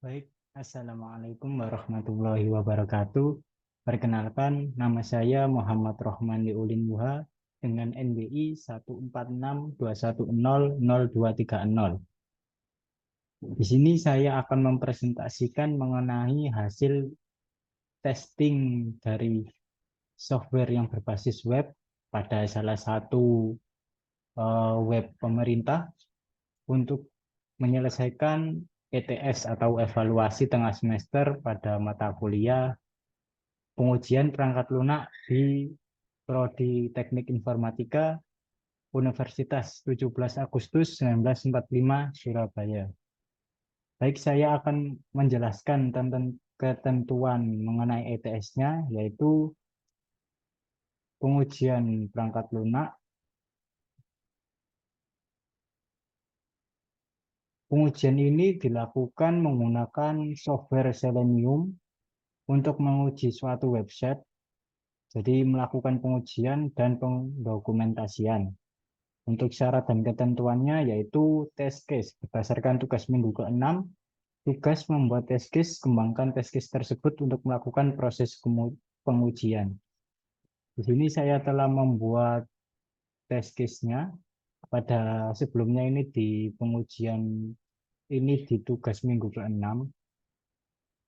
Baik, Assalamualaikum warahmatullahi wabarakatuh. Perkenalkan, nama saya Muhammad Rohman Liulin Wuha dengan NBI 14621000230. Di sini saya akan mempresentasikan mengenai hasil testing dari software yang berbasis web pada salah satu web pemerintah untuk menyelesaikan ETS atau evaluasi tengah semester pada mata kuliah pengujian perangkat lunak di Prodi Teknik Informatika Universitas 17 Agustus 1945 Surabaya. Baik, saya akan menjelaskan tentang ketentuan mengenai ETS-nya, yaitu pengujian perangkat lunak. Pengujian ini dilakukan menggunakan software Selenium untuk menguji suatu website, jadi melakukan pengujian dan pendokumentasian. Untuk syarat dan ketentuannya yaitu test case. Berdasarkan tugas minggu ke-6, tugas membuat test case, kembangkan test case tersebut untuk melakukan proses pengujian. Di sini saya telah membuat test case-nya. Pada sebelumnya ini di pengujian ini di tugas minggu ke-6.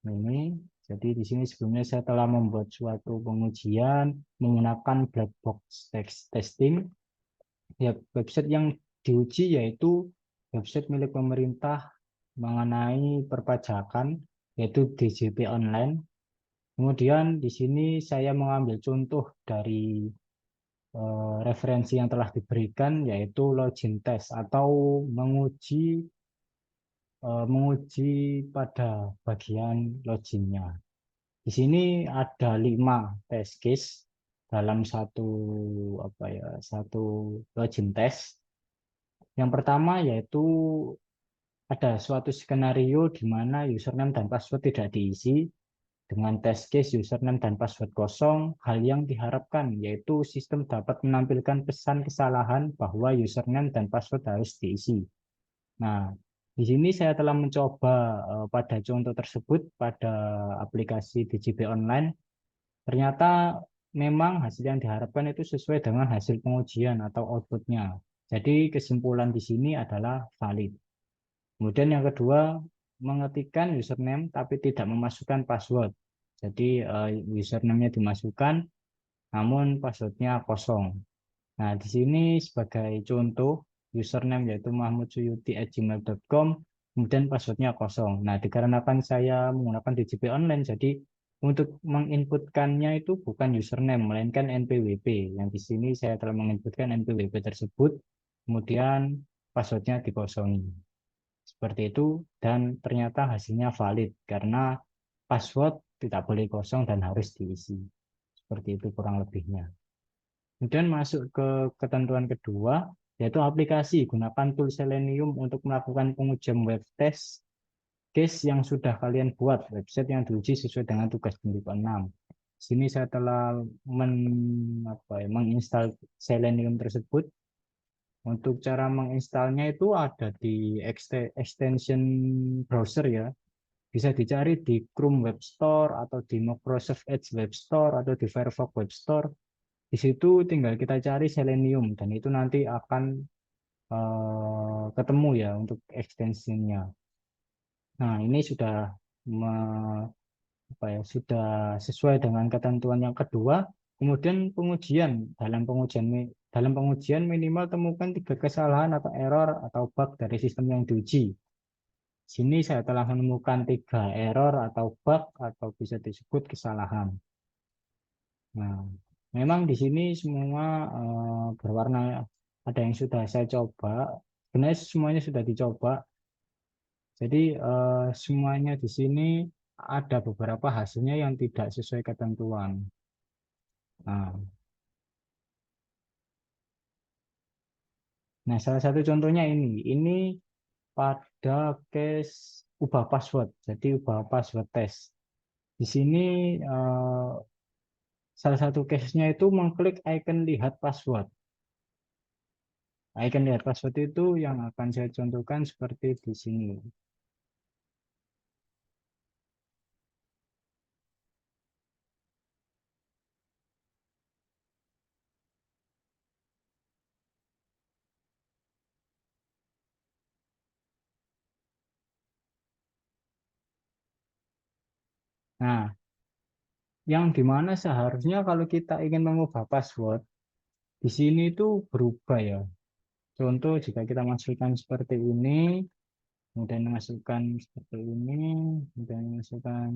Ini jadi di sini sebelumnya saya telah membuat suatu pengujian menggunakan black box text testing. Ya, website yang diuji yaitu website milik pemerintah mengenai perpajakan, yaitu DJP Online. Kemudian di sini saya mengambil contoh dari referensi yang telah diberikan, yaitu login test atau menguji pada bagian loginnya. Di sini ada 5 test case dalam satu login test. Yang pertama yaitu ada suatu skenario di mana username dan password tidak diisi. Dengan test case username dan password kosong, hal yang diharapkan yaitu sistem dapat menampilkan pesan kesalahan bahwa username dan password harus diisi. Nah, di sini saya telah mencoba pada contoh tersebut pada aplikasi DJP Online. Ternyata memang hasil yang diharapkan itu sesuai dengan hasil pengujian atau outputnya. Jadi kesimpulan di sini adalah valid. Kemudian yang kedua, mengetikkan username tapi tidak memasukkan password. Jadi username-nya dimasukkan, namun passwordnya kosong. Nah, di sini sebagai contoh, username yaitu mahmudsuyuti@gmail.com, kemudian passwordnya kosong. Nah, dikarenakan saya menggunakan DJP Online, jadi untuk menginputkannya itu bukan username, melainkan NPWP. Yang di sini saya telah menginputkan NPWP tersebut, kemudian passwordnya dikosongi. Seperti itu, dan ternyata hasilnya valid karena password tidak boleh kosong dan harus diisi. Seperti itu kurang lebihnya. Kemudian masuk ke ketentuan kedua, yaitu aplikasi. Gunakan tool Selenium untuk melakukan pengujian web test case yang sudah kalian buat, website yang diuji sesuai dengan tugas minggu ke-6. Sini saya telah menginstal Selenium tersebut. Untuk cara menginstalnya itu ada di extension browser ya. Bisa dicari di Chrome Web Store atau di Microsoft Edge Web Store atau di Firefox Web Store. Di situ tinggal kita cari Selenium dan itu nanti akan ketemu ya untuk extensionnya. Nah, ini sudah sudah sesuai dengan ketentuan yang kedua. Kemudian dalam pengujian minimal temukan 3 kesalahan atau error atau bug dari sistem yang diuji. Sini saya telah menemukan 3 error atau bug atau bisa disebut kesalahan. Nah, memang di sini semua berwarna, ada yang sudah saya coba. Sebenarnya semuanya sudah dicoba. Jadi semuanya di sini ada beberapa hasilnya yang tidak sesuai ketentuan. Nah, salah satu contohnya ini pada case ubah password. Jadi ubah password test. Di sini salah satu case-nya itu mengklik icon lihat password. Icon lihat password itu yang akan saya contohkan seperti di sini. Nah, yang dimana seharusnya kalau kita ingin mengubah password, di sini itu berubah ya. Contoh jika kita masukkan seperti ini, kemudian masukkan seperti ini, kemudian masukkan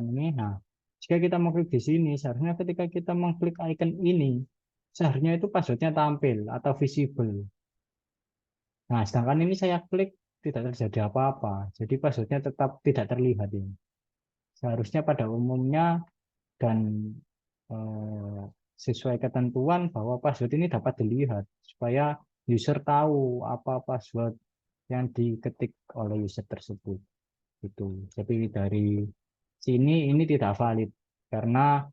ini. Nah, jika kita mengklik di sini, seharusnya ketika kita mengklik icon ini, seharusnya itu passwordnya tampil atau visible. Nah, sedangkan ini saya klik tidak terjadi apa-apa. Jadi passwordnya tetap tidak terlihat ini. Seharusnya pada umumnya dan eh, sesuai ketentuan bahwa password ini dapat dilihat supaya user tahu apa password yang diketik oleh user tersebut. Itu. Jadi dari sini ini tidak valid karena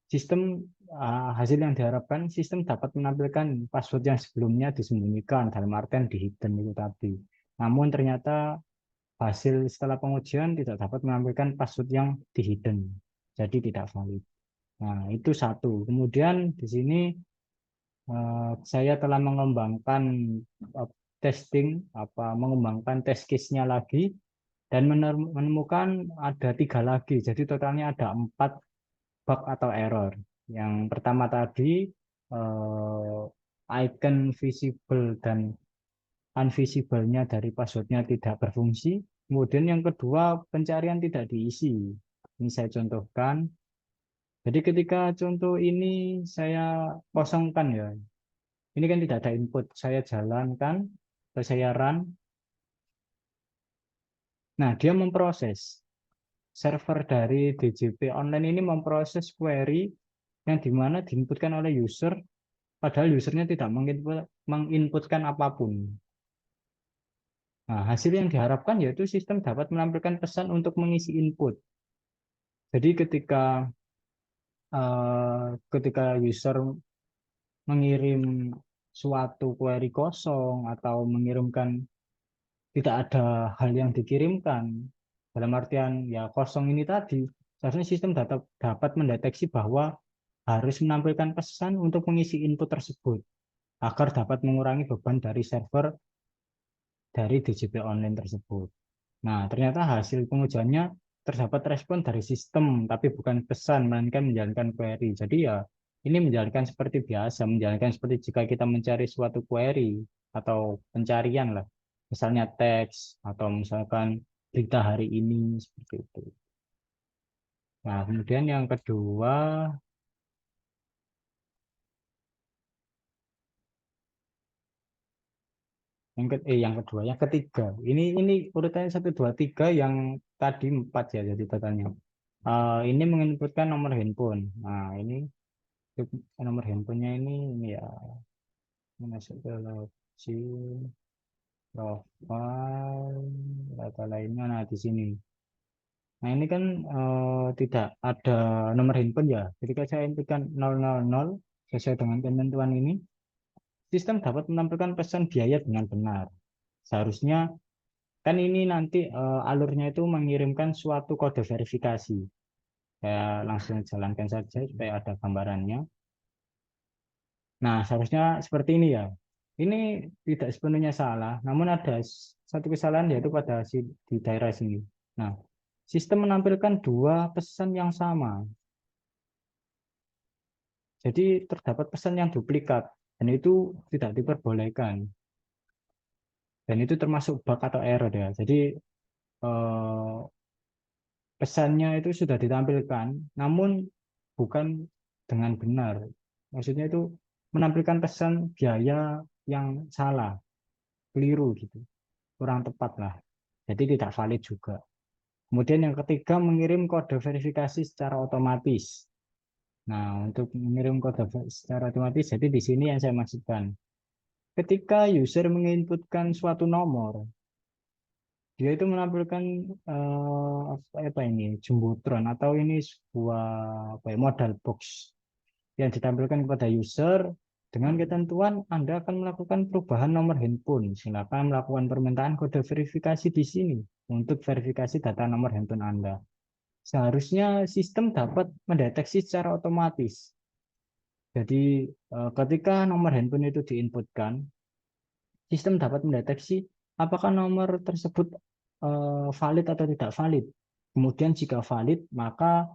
sistem hasil yang diharapkan sistem dapat menampilkan password yang sebelumnya disembunyikan dalam artian di hidden itu tadi. Namun ternyata hasil setelah pengujian tidak dapat menampilkan password yang di hidden. Jadi tidak valid. Nah, itu satu. Kemudian di sini saya telah mengembangkan eh, testing mengembangkan test case-nya lagi dan menemukan ada 3 lagi. Jadi totalnya ada 4 bug atau error. Yang pertama tadi eh, icon visible dan unvisible-nya dari passwordnya tidak berfungsi. Kemudian yang kedua pencarian tidak diisi. Ini saya contohkan. Jadi ketika contoh ini saya kosongkan ya. Ini kan tidak ada input. Saya jalankan atau saya run. Nah, dia memproses. Server dari DJP online ini memproses query yang dimana diinputkan oleh user, padahal usernya tidak menginputkan apapun. Nah, hasil yang diharapkan yaitu sistem dapat menampilkan pesan untuk mengisi input. Jadi ketika user mengirim suatu query kosong atau mengirimkan tidak ada hal yang dikirimkan, dalam artian ya kosong ini tadi, seharusnya sistem dapat mendeteksi bahwa harus menampilkan pesan untuk mengisi input tersebut agar dapat mengurangi beban dari server dari DJP online tersebut. Nah, ternyata hasil pengujiannya terdapat respon dari sistem, tapi bukan pesan, melainkan menjalankan query. Jadi ya, ini menjalankan seperti biasa, menjalankan seperti jika kita mencari suatu query atau pencarian lah. Misalnya teks, atau misalkan berita hari ini, seperti itu. Nah, kemudian yang kedua, yang ketiga. Ini urutannya satu, dua, tiga, yang tadi empat ya, jadi totalnya. Ini menginputkan nomor handphone. Nah, ini nomor handphonenya ini ya, ini masuk ke login, profile, data lainnya. Nah, di sini. Nah, ini kan tidak ada nomor handphone ya. Ketika saya inputkan 000 sesuai dengan ketentuan ini, sistem dapat menampilkan pesan biaya dengan benar. Seharusnya kan ini nanti alurnya itu mengirimkan suatu kode verifikasi. Saya langsung jalankan saja supaya ada gambarannya. Nah, seharusnya seperti ini ya. Ini tidak sepenuhnya salah, namun ada satu kesalahan yaitu pada di daerah sini. Nah, sistem menampilkan dua pesan yang sama. Jadi terdapat pesan yang duplikat dan itu tidak diperbolehkan. Dan itu termasuk bug atau error ya. Jadi eh, pesannya itu sudah ditampilkan, namun bukan dengan benar. Maksudnya itu menampilkan pesan biaya yang salah, keliru gitu, kurang tepat lah. Jadi tidak valid juga. Kemudian yang ketiga, mengirim kode verifikasi secara otomatis. Nah, untuk mengirim kode secara otomatis, jadi di sini yang saya maksudkan. Ketika user menginputkan suatu nomor, dia itu menampilkan apa ini, jumbotron atau ini sebuah apa ya, modal box yang ditampilkan kepada user dengan ketentuan Anda akan melakukan perubahan nomor handphone. Silakan melakukan permintaan kode verifikasi di sini untuk verifikasi data nomor handphone Anda. Seharusnya sistem dapat mendeteksi secara otomatis. Jadi ketika nomor handphone itu diinputkan, sistem dapat mendeteksi apakah nomor tersebut valid atau tidak valid. Kemudian jika valid, maka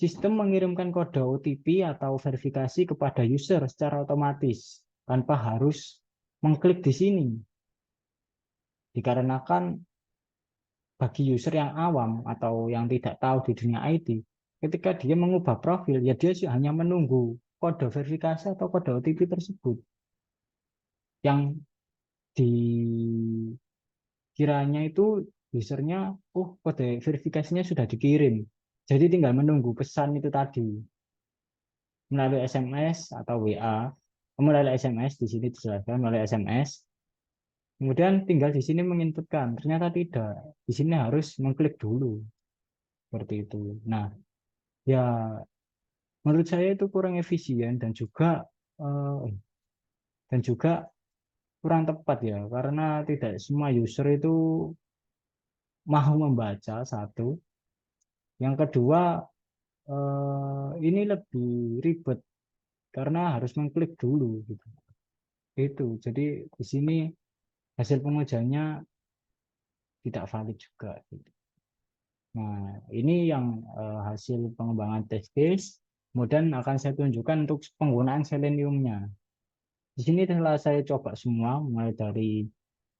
sistem mengirimkan kode OTP atau verifikasi kepada user secara otomatis tanpa harus mengklik di sini. Dikarenakan bagi user yang awam atau yang tidak tahu di dunia IT, ketika dia mengubah profil, ya dia hanya menunggu kode verifikasi atau kode OTP tersebut yang dikiranya itu usernya, oh kode verifikasinya sudah dikirim. Jadi tinggal menunggu pesan itu tadi melalui SMS atau WA, melalui SMS di sini dijelaskan melalui SMS. Kemudian tinggal di sini menginputkan. Ternyata tidak. Di sini harus mengklik dulu seperti itu. Nah, ya menurut saya itu kurang efisien eh, dan juga kurang tepat ya karena tidak semua user itu mau membaca satu. Yang kedua, ini lebih ribet karena harus mengklik dulu gitu. Itu. Jadi di sini hasil pengujiannya tidak valid juga gitu. Nah, ini yang hasil pengembangan test case. Kemudian akan saya tunjukkan untuk penggunaan seleniumnya. Di sini telah saya coba semua, mulai dari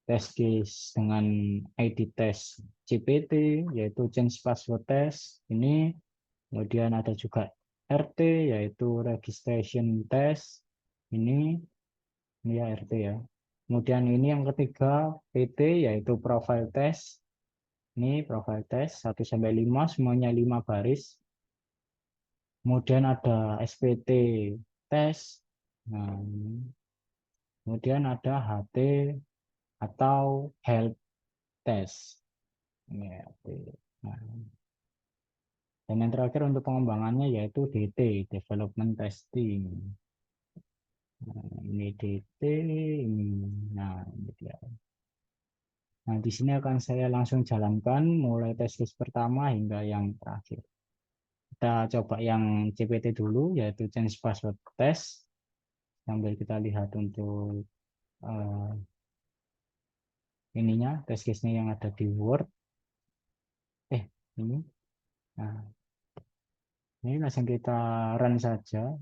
test case dengan ID test CPT, yaitu Change Password Test. Ini, kemudian ada juga RT, yaitu Registration Test. Ini ya RT ya. Kemudian ini yang ketiga, PT, yaitu Profile Test. Ini profile test 1 sampai 5 semuanya 5 baris. Kemudian ada SPT test. Nah, kemudian ada HT atau help test. Ini HT. Nah, dan yang terakhir untuk pengembangannya yaitu DT, development testing. Nah, ini DT, ini. Nah, ini dia. Nah, di sini akan saya langsung jalankan mulai tes case pertama hingga yang terakhir. Kita coba yang CPT dulu, yaitu Change Password Test. Sambil kita lihat untuk uh, ininya, test case-nya yang ada di Word. Ini. Nah, ini langsung kita run saja.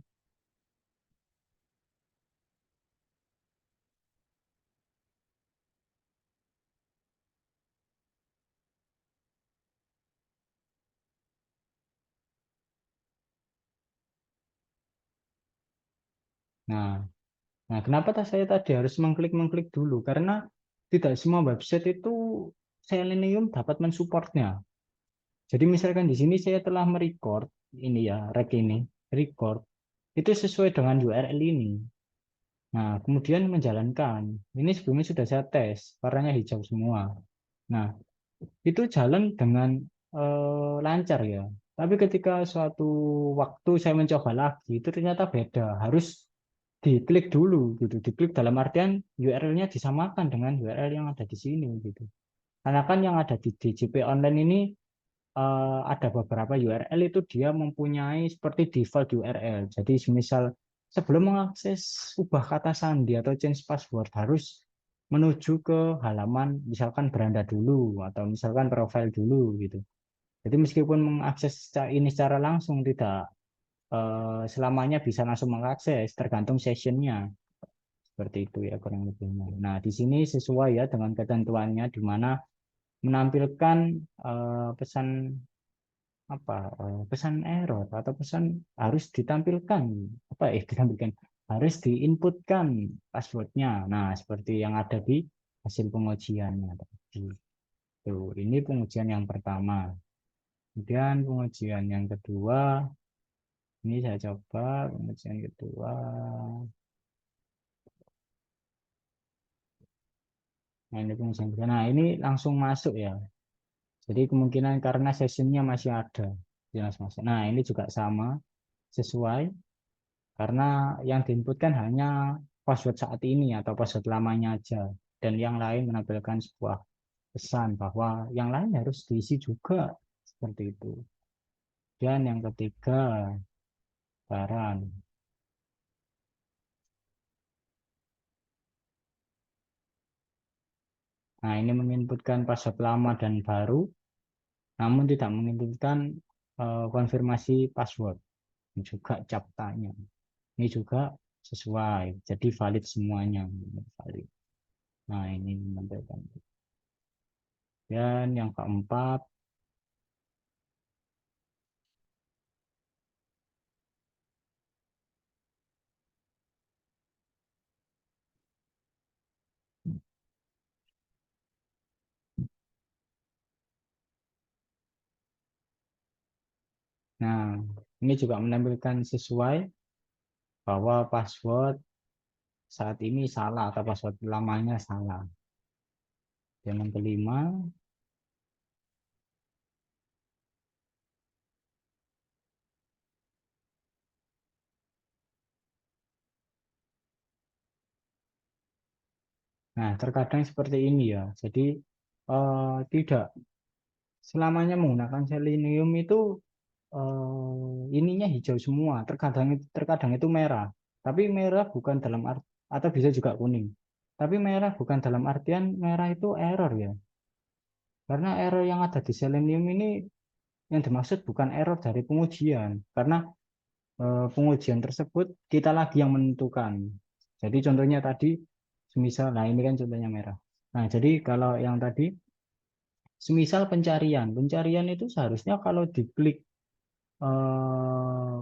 Nah, nah kenapa saya tadi harus mengklik dulu? Karena tidak semua website itu Selenium dapat mensupportnya. Jadi misalkan di sini saya telah merecord ini ya, rek ini, record itu sesuai dengan URL ini. Nah, kemudian menjalankan. Ini sebelumnya sudah saya tes, warnanya hijau semua. Nah, itu jalan dengan lancar ya. Tapi ketika suatu waktu saya mencoba lagi, itu ternyata beda. Harus diklik dulu gitu. Diklik dalam artian URL-nya disamakan dengan URL yang ada di sini gitu. Karena kan yang ada di DJP online ini ada beberapa URL itu dia mempunyai seperti default URL. Jadi misal sebelum mengakses ubah kata sandi atau change password harus menuju ke halaman misalkan beranda dulu atau misalkan profile dulu gitu. Jadi meskipun mengakses ini secara langsung tidak selamanya bisa langsung mengakses, tergantung sessionnya. Seperti itu ya kurang lebihnya. Nah, di sini sesuai ya dengan ketentuannya di mana menampilkan pesan apa pesan error atau pesan harus ditampilkan apa ditampilkan harus diinputkan passwordnya. Nah, seperti yang ada di hasil pengujiannya tadi. Tuh, ini pengujian yang pertama. Kemudian pengujian yang kedua, ini saya coba pengujian kedua. Nah, ini pengujian kedua. Nah, ini langsung masuk ya. Jadi kemungkinan karena sessionnya masih ada, jelas masuk. Nah, ini juga sama, sesuai. Karena yang diinputkan hanya password saat ini atau password lamanya aja. Dan yang lain menampilkan sebuah pesan bahwa yang lain harus diisi juga. Seperti itu. Dan yang ketiga, saran. Nah, ini menginputkan password lama dan baru. namun tidak menginginkan konfirmasi password juga captanya. Ini juga sesuai, jadi valid semuanya. Valid. Nah, ini menampilkan. Dan yang keempat, nah ini juga menampilkan sesuai bahwa password saat ini salah atau password lamanya salah. Dan yang kelima, nah terkadang seperti ini ya. Jadi tidak selamanya menggunakan selenium itu ininya hijau semua. Terkadang itu merah. Tapi merah bukan dalam arti atau bisa juga kuning. Tapi merah bukan dalam artian merah itu error ya. Karena error yang ada di Selenium ini yang dimaksud bukan error dari pengujian. Karena pengujian tersebut kita lagi yang menentukan. Jadi contohnya tadi, semisal, nah ini kan contohnya merah. Nah jadi kalau yang tadi, semisal pencarian itu seharusnya kalau diklik eh,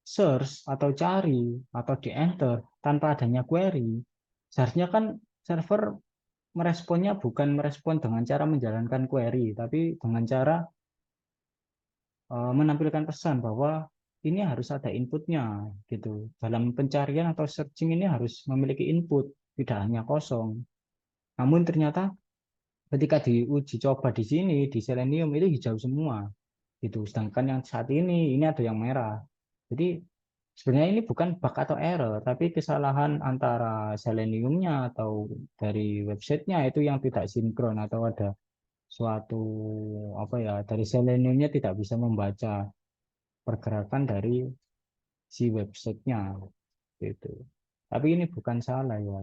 search atau cari atau di enter tanpa adanya query, seharusnya kan server meresponnya bukan merespon dengan cara menjalankan query, tapi dengan cara menampilkan pesan bahwa ini harus ada inputnya gitu. Dalam pencarian atau searching ini harus memiliki input, tidak hanya kosong. Namun ternyata ketika diuji coba di sini di Selenium itu hijau semua gitu. Sedangkan yang saat ini ada yang merah. Jadi sebenarnya ini bukan bug atau error, tapi kesalahan antara Seleniumnya atau dari websitenya itu yang tidak sinkron atau ada suatu apa ya dari Seleniumnya tidak bisa membaca pergerakan dari si websitenya gitu. Tapi ini bukan salah ya.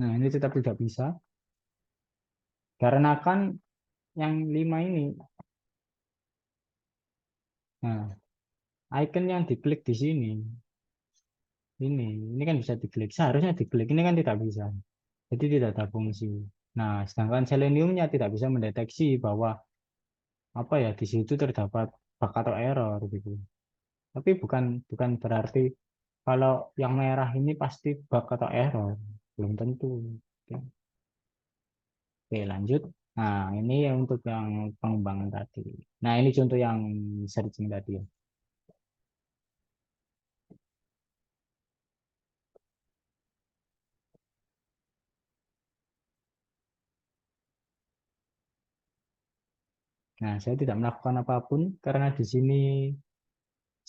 Nah ini tetap tidak bisa karena kan yang lima ini, nah icon yang diklik di sini, ini kan bisa diklik. Seharusnya diklik, ini kan tidak bisa. Jadi tidak ada fungsi. Nah, sedangkan Seleniumnya tidak bisa mendeteksi bahwa apa ya di situ terdapat bug atau error gitu. Tapi bukan bukan berarti kalau yang merah ini pasti bug atau error, belum tentu. Oke, oke, lanjut. Nah, ini yang untuk yang pengembangan tadi. Nah, ini contoh yang searching tadi ya. Nah, saya tidak melakukan apapun karena di sini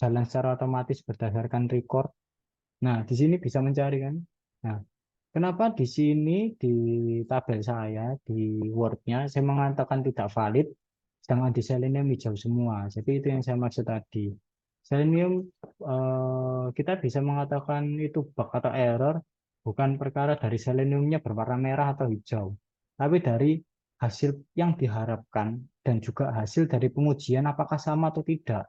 jalan secara otomatis berdasarkan record. Nah, di sini bisa mencari kan. Nah, kenapa di sini di tabel saya di Word-nya saya mengatakan tidak valid, sedangkan di Selenium hijau semua. Jadi itu yang saya maksud tadi. Selenium kita bisa mengatakan itu bug atau error bukan perkara dari Seleniumnya berwarna merah atau hijau, tapi dari hasil yang diharapkan dan juga hasil dari pengujian apakah sama atau tidak.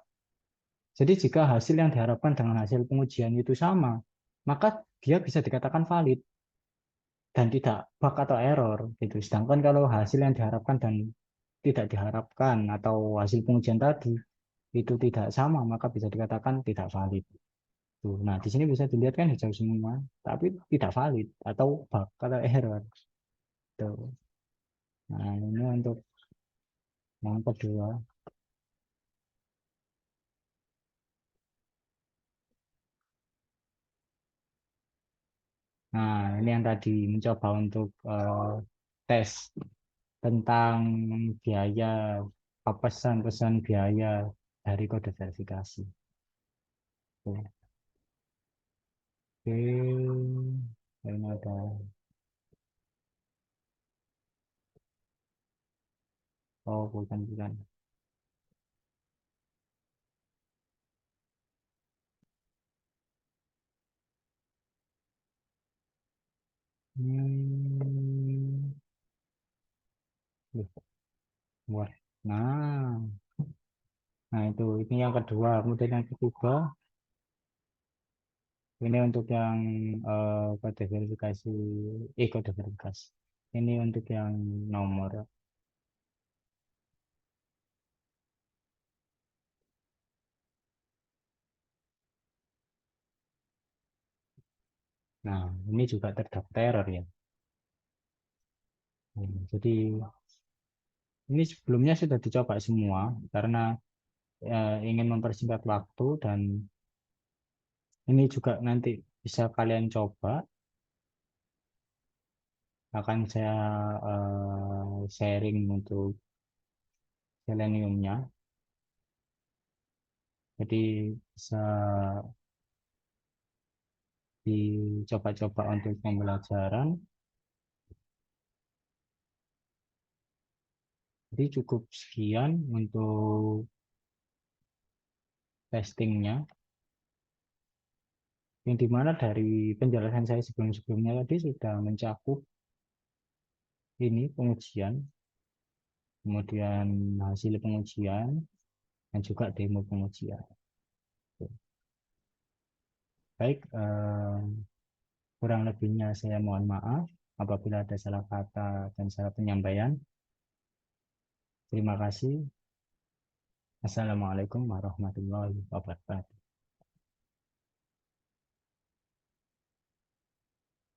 Jadi jika hasil yang diharapkan dengan hasil pengujian itu sama, maka dia bisa dikatakan valid dan tidak bug atau error gitu. Sedangkan kalau hasil yang diharapkan dan tidak diharapkan atau hasil pengujian tadi itu tidak sama, maka bisa dikatakan tidak valid. Tuh. Nah, di sini bisa dilihat kan hijau semua, tapi tidak valid atau bug atau error. Tuh. Nah, ini untuk yang kedua. Nah, ini yang tadi mencoba untuk tes tentang biaya pesan-pesan biaya dari kode verifikasi. Oke, ini ada Oh, bukan. Hmm. Loh, wah. Nah, nah ini yang kedua. Kemudian yang ketiga, ini untuk yang kode verifikasi, kode verifikasi. Ini untuk yang nomor. Nah, ini juga terdaftar error ya. Jadi ini sebelumnya sudah dicoba semua karena ingin mempersingkat waktu dan ini juga nanti bisa kalian coba. Akan saya sharing untuk Seleniumnya. Jadi bisa dicoba-coba untuk pembelajaran. Jadi cukup sekian untuk testingnya. Yang dimana dari penjelasan saya sebelum-sebelumnya tadi sudah mencakup ini pengujian, kemudian hasil pengujian, dan juga demo pengujian. Baik, kurang lebihnya saya mohon maaf apabila ada salah kata dan salah penyampaian. Terima kasih. Assalamualaikum warahmatullahi wabarakatuh.